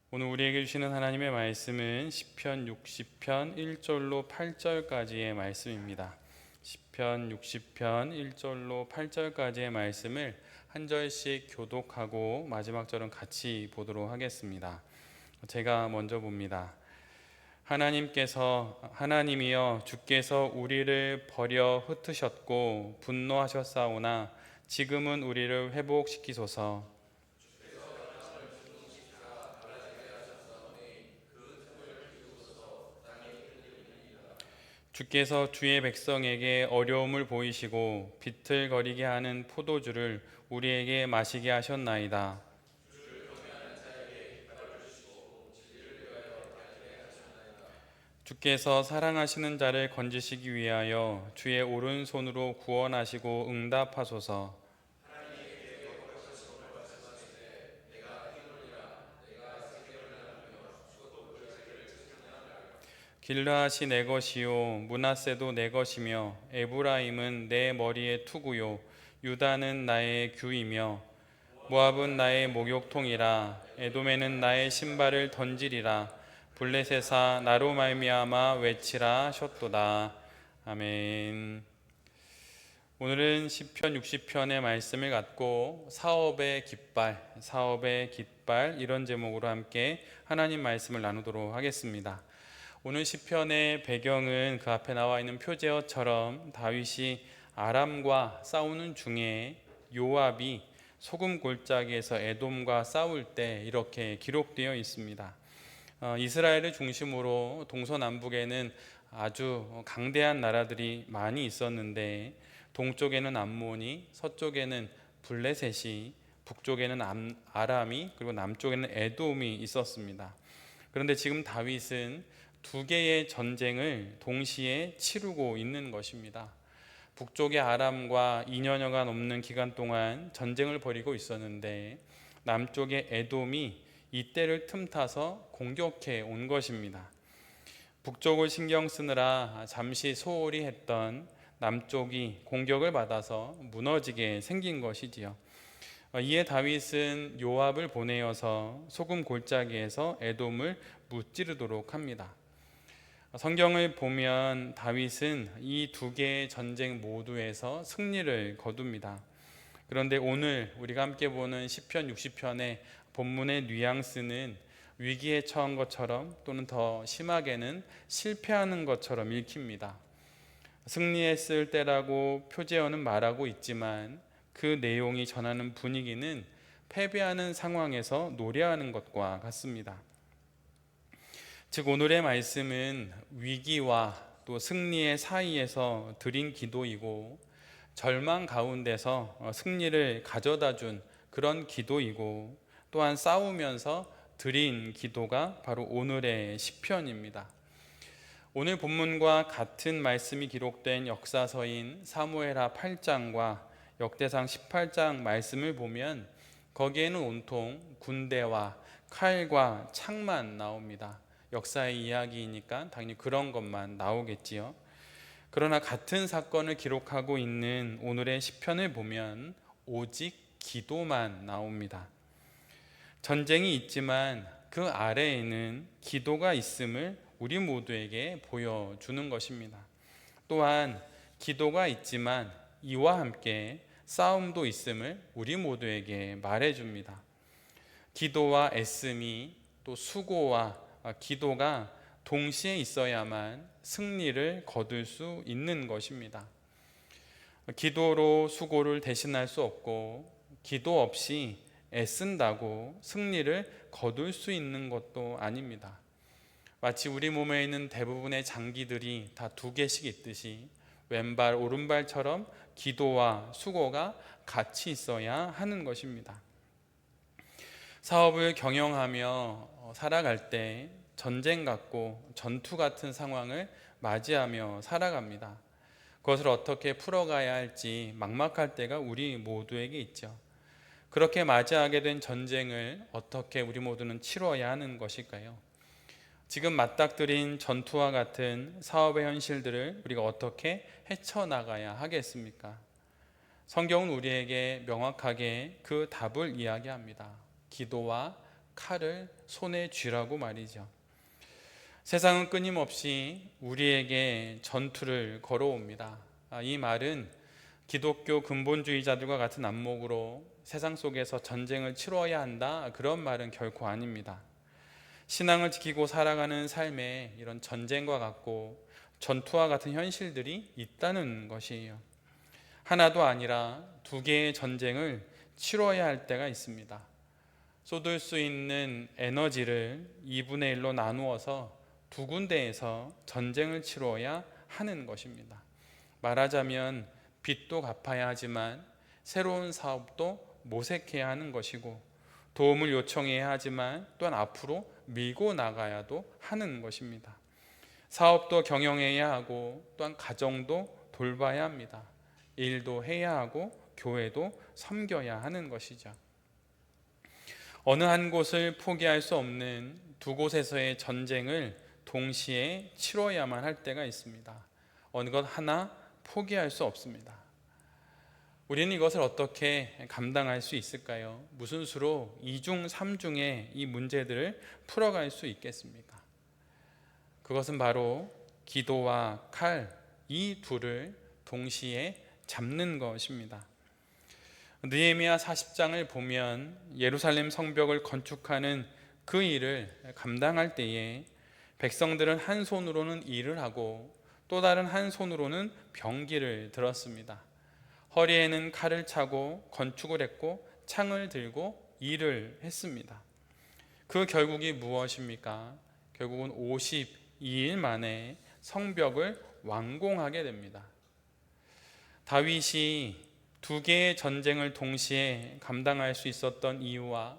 오늘 우리에게 주시는 하나님의 말씀은 시편 60편 1절로 8절까지의 말씀입니다. 시편 60편 1절로 8절까지의 말씀을 한 절씩 교독하고 마지막 절은 같이 보도록 하겠습니다. 제가 먼저 봅니다. 하나님이여 주께서 우리를 버려 흩으셨고 분노하셨사오나 지금은 우리를 회복시키소서. 주께서 주의 백성에게 어려움을 보이시고 비틀거리게 하는 포도주를 우리에게 마시게 하셨나이다. 주께서 사랑하시는 자를 건지시기 위하여 주의 오른손으로 구원하시고 응답하소서. 길르앗이 내 것이요 므낫세도 내 것이며 에브라임은 내 머리의 투구요 유다는 나의 규이며 모압은 나의 목욕통이라. 에돔에는 나의 신발을 던지리라. 블레셋아 나로 말미암아 외치라 하셨도다. 아멘. 오늘은 시편 60편의 말씀을 갖고 사업의 깃발 이런 제목으로 함께 하나님 말씀을 나누도록 하겠습니다. 오늘 시편의 배경은 그 앞에 나와 있는 표제어처럼 다윗이 아람과 싸우는 중에 요압이 소금 골짜기에서 에돔과 싸울 때 이렇게 기록되어 있습니다. 이스라엘을 중심으로 동서남북에는 아주 강대한 나라들이 많이 있었는데 동쪽에는 암몬이, 서쪽에는 블레셋이, 북쪽에는 아람이, 그리고 남쪽에는 에돔이 있었습니다. 그런데 지금 다윗은 두 개의 전쟁을 동시에 치르고 있는 것입니다. 북쪽의 아람과 2년여가 넘는 기간 동안 전쟁을 벌이고 있었는데 남쪽의 에돔이 이때를 틈타서 공격해 온 것입니다. 북쪽을 신경 쓰느라 잠시 소홀히 했던 남쪽이 공격을 받아서 무너지게 생긴 것이지요. 이에 다윗은 요압을 보내어서 소금 골짜기에서 에돔을 무찌르도록 합니다. 성경을 보면 다윗은 이 두 개의 전쟁 모두에서 승리를 거둡니다. 그런데 오늘 우리가 함께 보는 시편 60편의 본문의 뉘앙스는 위기에 처한 것처럼 또는 더 심하게는 실패하는 것처럼 읽힙니다. 승리했을 때라고 표제어는 말하고 있지만 그 내용이 전하는 분위기는 패배하는 상황에서 노래하는 것과 같습니다. 즉 오늘의 말씀은 위기와 또 승리의 사이에서 드린 기도이고 절망 가운데서 승리를 가져다 준 그런 기도이고 또한 싸우면서 드린 기도가 바로 오늘의 시편입니다. 오늘 본문과 같은 말씀이 기록된 역사서인 사무엘하 8장과 역대상 18장 말씀을 보면 거기에는 온통 군대와 칼과 창만 나옵니다. 역사의 이야기이니까 당연히 그런 것만 나오겠지요. 그러나 같은 사건을 기록하고 있는 오늘의 시편을 보면 오직 기도만 나옵니다. 전쟁이 있지만 그 아래에는 기도가 있음을 우리 모두에게 보여주는 것입니다. 또한 기도가 있지만 이와 함께 싸움도 있음을 우리 모두에게 말해줍니다. 기도와 애씀이 또 수고와 기도가 동시에 있어야만 승리를 거둘 수 있는 것입니다. 기도로 수고를 대신할 수 없고 기도 없이 애쓴다고 승리를 거둘 수 있는 것도 아닙니다. 마치 우리 몸에 있는 대부분의 장기들이 다 두 개씩 있듯이 왼발 오른발처럼 기도와 수고가 같이 있어야 하는 것입니다. 사업을 경영하며 살아갈 때 전쟁 같고 전투 같은 상황을 맞이하며 살아갑니다. 그것을 어떻게 풀어가야 할지 막막할 때가 우리 모두에게 있죠. 그렇게 맞이하게 된 전쟁을 어떻게 우리 모두는 치러야 하는 것일까요? 지금 맞닥뜨린 전투와 같은 사업의 현실들을 우리가 어떻게 헤쳐나가야 하겠습니까? 성경은 우리에게 명확하게 그 답을 이야기합니다. 기도와 칼을 손에 쥐라고 말이죠. 세상은 끊임없이 우리에게 전투를 걸어옵니다. 이 말은 기독교 근본주의자들과 같은 안목으로 세상 속에서 전쟁을 치러야 한다, 그런 말은 결코 아닙니다. 신앙을 지키고 살아가는 삶에 이런 전쟁과 같고 전투와 같은 현실들이 있다는 것이에요. 하나도 아니라 두 개의 전쟁을 치러야 할 때가 있습니다. 쏟을 수 있는 에너지를 2분의 1로 나누어서 두 군데에서 전쟁을 치러야 하는 것입니다. 말하자면 빚도 갚아야 하지만 새로운 사업도 모색해야 하는 것이고, 도움을 요청해야 하지만 또한 앞으로 밀고 나가야도 하는 것입니다. 사업도 경영해야 하고 또한 가정도 돌봐야 합니다. 일도 해야 하고 교회도 섬겨야 하는 것이죠. 어느 한 곳을 포기할 수 없는 두 곳에서의 전쟁을 동시에 치러야만 할 때가 있습니다. 어느 것 하나 포기할 수 없습니다. 우리는 이것을 어떻게 감당할 수 있을까요? 무슨 수로 2중 3중의 이 문제들을 풀어갈 수 있겠습니까? 그것은 바로 기도와 칼, 이 둘을 동시에 잡는 것입니다. 느헤미야 40장을 보면 예루살렘 성벽을 건축하는 그 일을 감당할 때에 백성들은 한 손으로는 일을 하고 또 다른 한 손으로는 병기를 들었습니다. 허리에는 칼을 차고 건축을 했고 창을 들고 일을 했습니다. 그 결국이 무엇입니까? 결국은 52일 만에 성벽을 완공하게 됩니다. 다윗이 두 개의 전쟁을 동시에 감당할 수 있었던 이유와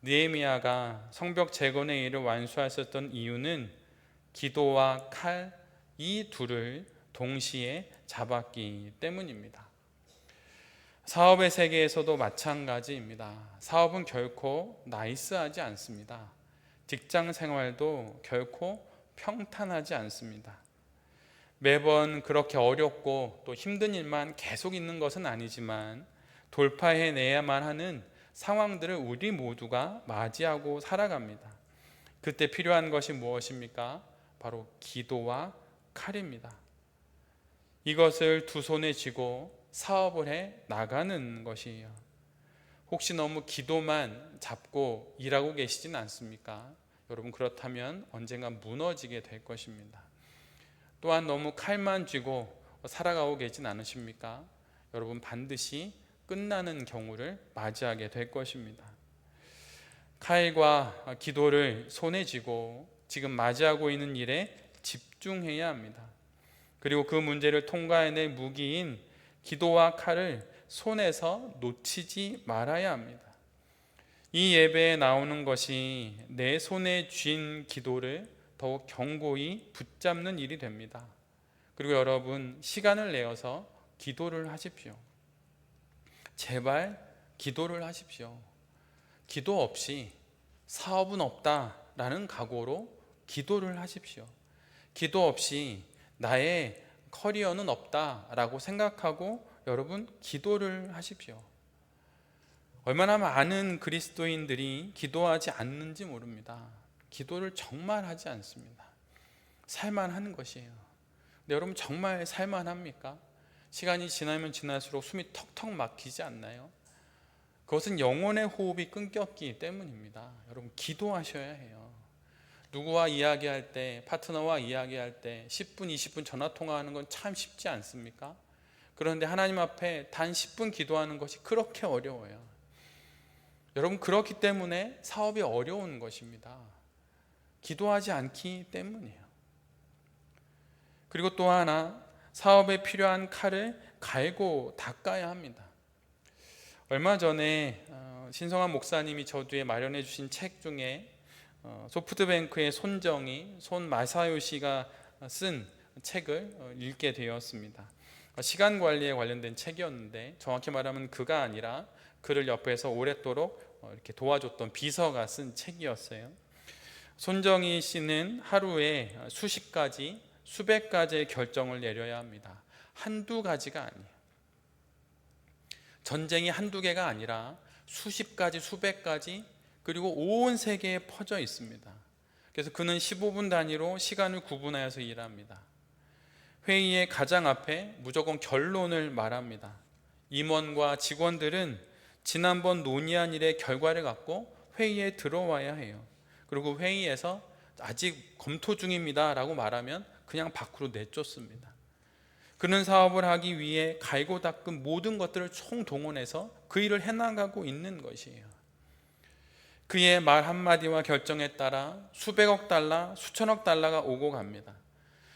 느헤미야가 성벽 재건의 일을 완수하셨던 이유는 기도와 칼, 이 둘을 동시에 잡았기 때문입니다. 사업의 세계에서도 마찬가지입니다. 사업은 결코 나이스하지 않습니다. 직장 생활도 결코 평탄하지 않습니다. 매번 그렇게 어렵고 또 힘든 일만 계속 있는 것은 아니지만 돌파해내야만 하는 상황들을 우리 모두가 맞이하고 살아갑니다. 그때 필요한 것이 무엇입니까? 바로 기도와 칼입니다. 이것을 두 손에 쥐고 사업을 해 나가는 것이에요. 혹시 너무 기도만 잡고 일하고 계시진 않습니까? 여러분, 그렇다면 언젠가 무너지게 될 것입니다. 또한 너무 칼만 쥐고 살아가고 계진 않으십니까? 여러분, 반드시 끝나는 경우를 맞이하게 될 것입니다. 칼과 기도를 손에 쥐고 지금 맞이하고 있는 일에 집중해야 합니다. 그리고 그 문제를 통과해낼 무기인 기도와 칼을 손에서 놓치지 말아야 합니다. 이 예배에 나오는 것이 내 손에 쥔 기도를 더욱 견고히 붙잡는 일이 됩니다. 그리고 여러분, 시간을 내어서 기도를 하십시오. 제발 기도를 하십시오. 기도 없이 사업은 없다라는 각오로 기도를 하십시오. 기도 없이 나의 커리어는 없다라고 생각하고 여러분, 기도를 하십시오. 얼마나 많은 그리스도인들이 기도하지 않는지 모릅니다. 기도를 정말 하지 않습니다. 살만 하는 것이에요. 근데 여러분, 정말 살만 합니까? 시간이 지나면 지날수록 숨이 턱턱 막히지 않나요? 그것은 영혼의 호흡이 끊겼기 때문입니다. 여러분, 기도하셔야 해요. 누구와 이야기할 때, 파트너와 이야기할 때 10분, 20분 전화 통화하는 건 참 쉽지 않습니까? 그런데 하나님 앞에 단 10분 기도하는 것이 그렇게 어려워요. 여러분, 그렇기 때문에 사업이 어려운 것입니다. 기도하지 않기 때문이에요. 그리고 또 하나, 사업에 필요한 칼을 갈고 닦아야 합니다. 얼마 전에 신성한 목사님이 저두에 마련해 주신 책 중에 소프트뱅크의 손 마사요시가 쓴 책을 읽게 되었습니다. 시간 관리에 관련된 책이었는데, 정확히 말하면 그가 아니라 그를 옆에서 오랫도록 이렇게 도와줬던 비서가 쓴 책이었어요. 손정희 씨는 하루에 수십 가지, 수백 가지의 결정을 내려야 합니다. 한두 가지가 아니에요. 전쟁이 한두 개가 아니라 수십 가지, 수백 가지 그리고 온 세계에 퍼져 있습니다. 그래서 그는 15분 단위로 시간을 구분하여서 일합니다. 회의의 가장 앞에 무조건 결론을 말합니다. 임원과 직원들은 지난번 논의한 일의 결과를 갖고 회의에 들어와야 해요. 그리고 회의에서 아직 검토 중입니다 라고 말하면 그냥 밖으로 내쫓습니다. 그는 사업을 하기 위해 갈고 닦은 모든 것들을 총동원해서 그 일을 해나가고 있는 것이에요. 그의 말 한마디와 결정에 따라 수백억 달러, 수천억 달러가 오고 갑니다.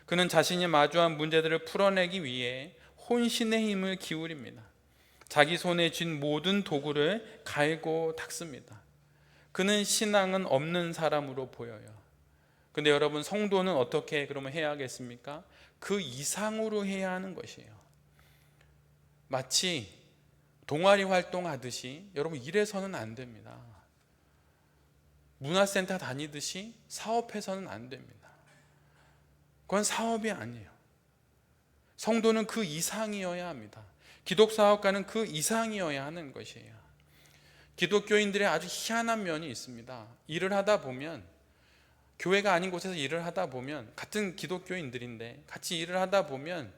그는 자신이 마주한 문제들을 풀어내기 위해 혼신의 힘을 기울입니다. 자기 손에 쥔 모든 도구를 갈고 닦습니다. 그는 신앙은 없는 사람으로 보여요. 근데 여러분, 성도는 어떻게 그러면 해야 하겠습니까? 그 이상으로 해야 하는 것이에요. 마치 동아리 활동하듯이 여러분, 이래서는 안 됩니다. 문화센터 다니듯이 사업해서는 안 됩니다. 그건 사업이 아니에요. 성도는 그 이상이어야 합니다. 기독사업가는 그 이상이어야 하는 것이에요. 기독교인들의 아주 희한한 면이 있습니다. 일을 하다 보면, 교회가 아닌 곳에서 일을 하다 보면, 같은 기독교인들인데 같이 일을 하다 보면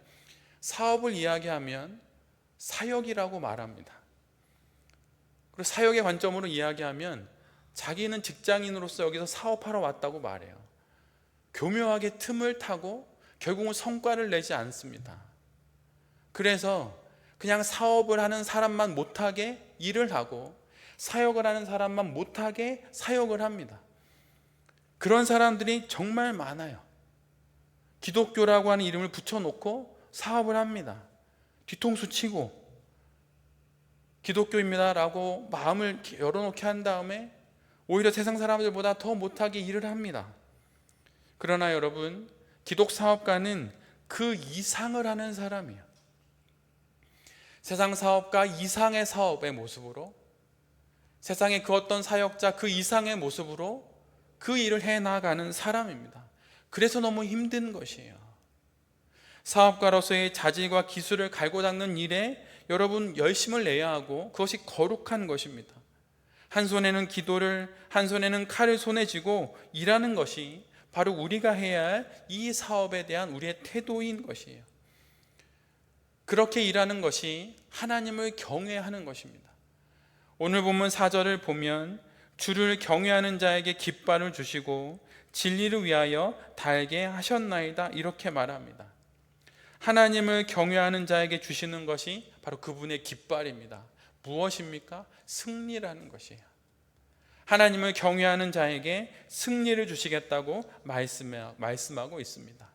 사업을 이야기하면 사역이라고 말합니다. 그리고 사역의 관점으로 이야기하면 자기는 직장인으로서 여기서 사업하러 왔다고 말해요. 교묘하게 틈을 타고 결국은 성과를 내지 않습니다. 그래서 그냥 사업을 하는 사람만 못하게 일을 하고 사역을 하는 사람만 못하게 사역을 합니다. 그런 사람들이 정말 많아요. 기독교라고 하는 이름을 붙여놓고 사업을 합니다. 뒤통수 치고 기독교입니다라고 마음을 열어놓게 한 다음에 오히려 세상 사람들보다 더 못하게 일을 합니다. 그러나 여러분, 기독사업가는 그 이상을 하는 사람이에요. 세상 사업가 이상의 사업의 모습으로, 세상의 그 어떤 사역자 그 이상의 모습으로 그 일을 해나가는 사람입니다. 그래서 너무 힘든 것이에요. 사업가로서의 자질과 기술을 갈고 닦는 일에 여러분 열심을 내야 하고, 그것이 거룩한 것입니다. 한 손에는 기도를, 한 손에는 칼을 손에 쥐고 일하는 것이 바로 우리가 해야 할 이 사업에 대한 우리의 태도인 것이에요. 그렇게 일하는 것이 하나님을 경외하는 것입니다. 오늘 본문 4절을 보면 주를 경외하는 자에게 깃발을 주시고 진리를 위하여 달게 하셨나이다, 이렇게 말합니다. 하나님을 경외하는 자에게 주시는 것이 바로 그분의 깃발입니다. 무엇입니까? 승리라는 것이에요. 하나님을 경외하는 자에게 승리를 주시겠다고 말씀하고 있습니다.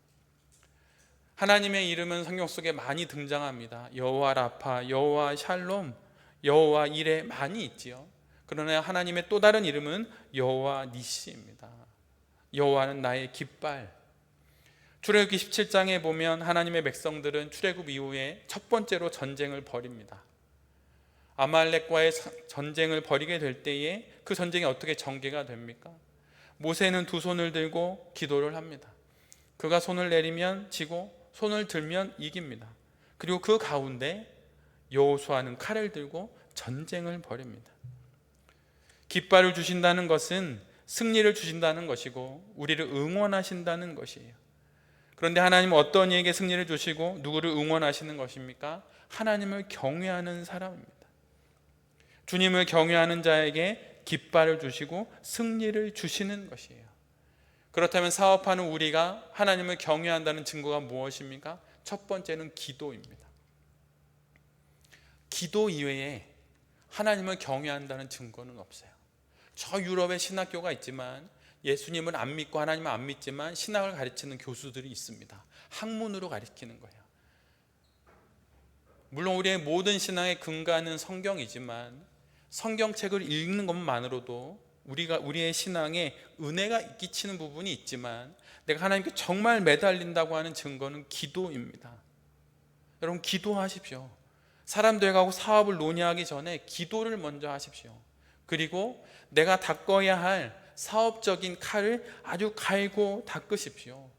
하나님의 이름은 성경 속에 많이 등장합니다. 여호와 라파, 여호와 샬롬, 여호와 이레 많이 있지요. 그러나 하나님의 또 다른 이름은 여호와 니시입니다. 여호와는 나의 깃발. 출애굽기 17장에 보면 하나님의 백성들은 출애굽 이후에 첫 번째로 전쟁을 벌입니다. 아말렉과의 전쟁을 벌이게 될 때에 그 전쟁이 어떻게 전개가 됩니까? 모세는 두 손을 들고 기도를 합니다. 그가 손을 내리면 지고 손을 들면 이깁니다. 그리고 그 가운데 여호수아는 칼을 들고 전쟁을 벌입니다. 깃발을 주신다는 것은 승리를 주신다는 것이고 우리를 응원하신다는 것이에요. 그런데 하나님은 어떤 이에게 승리를 주시고 누구를 응원하시는 것입니까? 하나님을 경외하는 사람입니다. 주님을 경외하는 자에게 깃발을 주시고 승리를 주시는 것이에요. 그렇다면 사업하는 우리가 하나님을 경외한다는 증거가 무엇입니까? 첫 번째는 기도입니다. 기도 이외에 하나님을 경외한다는 증거는 없어요. 저 유럽에 신학교가 있지만 예수님을 안 믿고 하나님을 안 믿지만 신학을 가르치는 교수들이 있습니다. 학문으로 가르치는 거예요. 물론 우리의 모든 신앙의 근간은 성경이지만 성경책을 읽는 것만으로도 우리의 신앙에 은혜가 끼치는 부분이 있지만 내가 하나님께 정말 매달린다고 하는 증거는 기도입니다. 여러분, 기도하십시오. 사람들하고 사업을 논의하기 전에 기도를 먼저 하십시오. 그리고 내가 닦아야 할 사업적인 칼을 아주 갈고 닦으십시오.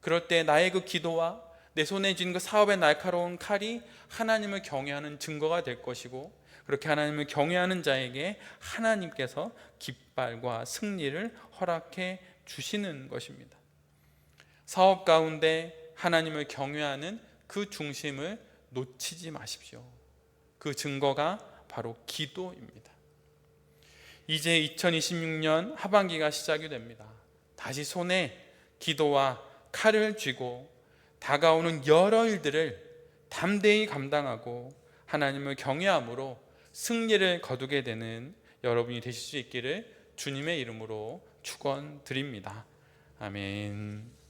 그럴 때 나의 그 기도와 내 손에 쥔 그 사업의 날카로운 칼이 하나님을 경외하는 증거가 될 것이고, 그렇게 하나님을 경외하는 자에게 하나님께서 깃발과 승리를 허락해 주시는 것입니다. 사업 가운데 하나님을 경외하는 그 중심을 놓치지 마십시오. 그 증거가 바로 기도입니다. 이제 2026년 하반기가 시작이 됩니다. 다시 손에 기도와 칼을 쥐고 다가오는 여러 일들을 담대히 감당하고 하나님을 경외함으로 승리를 거두게 되는 여러분이 되실 수 있기를 주님의 이름으로 축원드립니다. 아멘.